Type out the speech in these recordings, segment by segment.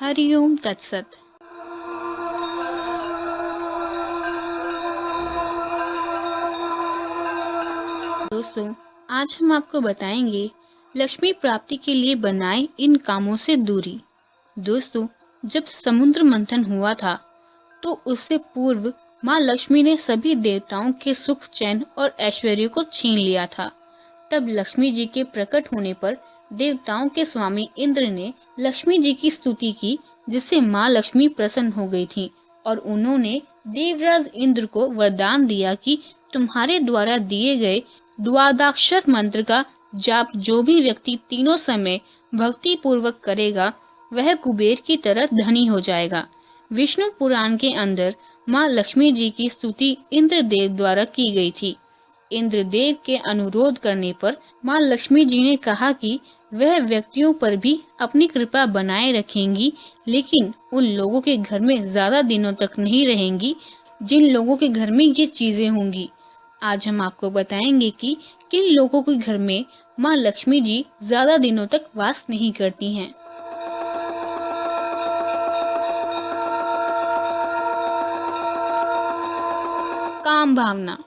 हरिओम तत्सत। दोस्तों, आज हम आपको बताएंगे लक्ष्मी प्राप्ति के लिए बनाए इन कामों से दूरी। दोस्तों, जब समुद्र मंथन हुआ था तो उससे पूर्व माँ लक्ष्मी ने सभी देवताओं के सुख, चैन और ऐश्वर्य को छीन लिया था। तब लक्ष्मी जी के प्रकट होने पर देवताओं के स्वामी इंद्र ने लक्ष्मी जी की स्तुति की, जिससे माँ लक्ष्मी प्रसन्न हो गई थी और उन्होंने देवराज इंद्र को वरदान दिया कि तुम्हारे द्वारा दिए गए द्वादशाक्षर मंत्र का जाप जो भी व्यक्ति तीनों समय भक्ति पूर्वक करेगा वह कुबेर की तरह धनी हो जाएगा। विष्णु पुराण के अंदर माँ लक्ष्मी जी की स्तुति इंद्रदेव द्वारा की गई थी। इंद्रदेव के अनुरोध करने पर माँ लक्ष्मी जी ने कहा कि वह व्यक्तियों पर भी अपनी कृपा बनाए रखेंगी, लेकिन उन लोगों के घर में ज्यादा दिनों तक नहीं रहेंगी जिन लोगों के घर में ये चीजें होंगी। आज हम आपको बताएंगे कि किन लोगों के घर में माँ लक्ष्मी जी ज्यादा दिनों तक वास नहीं करती हैं। काम भावना।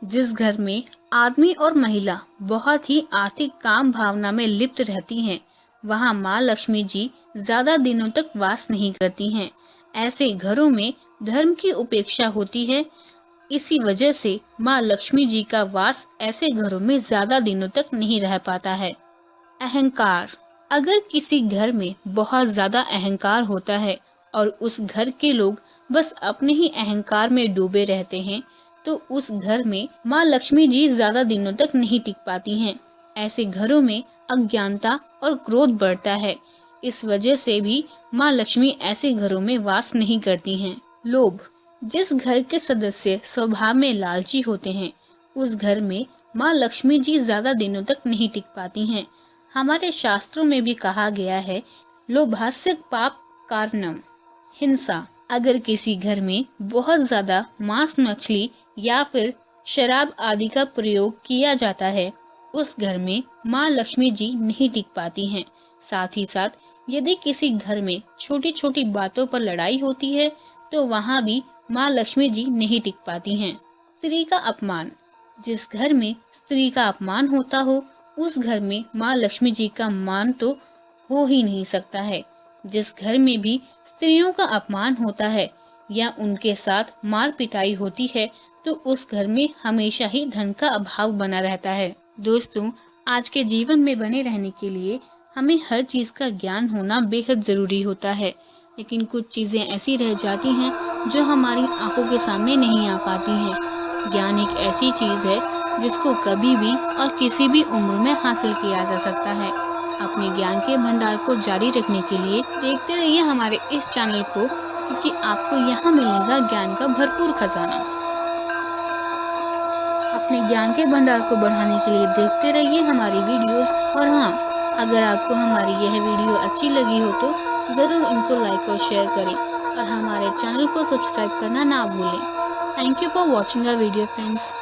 जिस घर में आदमी और महिला बहुत ही आर्थिक काम भावना में लिप्त रहती हैं, वहाँ माँ लक्ष्मी जी ज्यादा दिनों तक वास नहीं करती हैं। ऐसे घरों में धर्म की उपेक्षा होती है। इसी वजह से माँ लक्ष्मी जी का वास ऐसे घरों में ज्यादा दिनों तक नहीं रह पाता है। अहंकार। अगर किसी घर में बहुत ज्यादा अहंकार होता है और उस घर के लोग बस अपने ही अहंकार में डूबे रहते हैं, तो उस घर में माँ लक्ष्मी जी ज्यादा दिनों तक नहीं टिक पाती हैं। ऐसे घरों में अज्ञानता और क्रोध बढ़ता है। इस वजह से भी माँ लक्ष्मी ऐसे घरों में वास नहीं करती हैं। लोभ। जिस घर के सदस्य स्वभाव में लालची होते हैं, उस घर में माँ लक्ष्मी जी ज्यादा दिनों तक नहीं टिक पाती हैं। हमारे शास्त्रों में भी कहा गया है, लोभास्य पाप कारणम। हिंसा। अगर किसी घर में बहुत ज्यादा मांस, मछली या फिर शराब आदि का प्रयोग किया जाता है, उस घर में माँ लक्ष्मी जी नहीं टिक पाती हैं। साथ ही साथ यदि किसी घर में छोटी छोटी बातों पर लड़ाई होती है, तो वहाँ भी माँ लक्ष्मी जी नहीं टिक पाती हैं। स्त्री का अपमान। जिस घर में स्त्री का अपमान होता हो, उस घर में माँ लक्ष्मी जी का मान तो हो ही नहीं सकता है। जिस घर में भी स्त्रियों का अपमान होता है या उनके साथ मार पिटाई होती है, तो उस घर में हमेशा ही धन का अभाव बना रहता है। दोस्तों, आज के जीवन में बने रहने के लिए हमें हर चीज का ज्ञान होना बेहद जरूरी होता है, लेकिन कुछ चीजें ऐसी रह जाती हैं जो हमारी आंखों के सामने नहीं आ पाती हैं। ज्ञान एक ऐसी चीज है जिसको कभी भी और किसी भी उम्र में हासिल किया जा सकता है। अपने ज्ञान के भंडार को जारी रखने के लिए देखते रहिए हमारे इस चैनल को, क्योंकि आपको यहाँ मिलेगा ज्ञान का भरपूर खजाना। अपने ज्ञान के भंडार को बढ़ाने के लिए देखते रहिए हमारी वीडियोस। और हाँ, अगर आपको हमारी यह वीडियो अच्छी लगी हो तो जरूर इनको लाइक और शेयर करें और हमारे चैनल को सब्सक्राइब करना ना भूलें। Thank you for watching our video friends.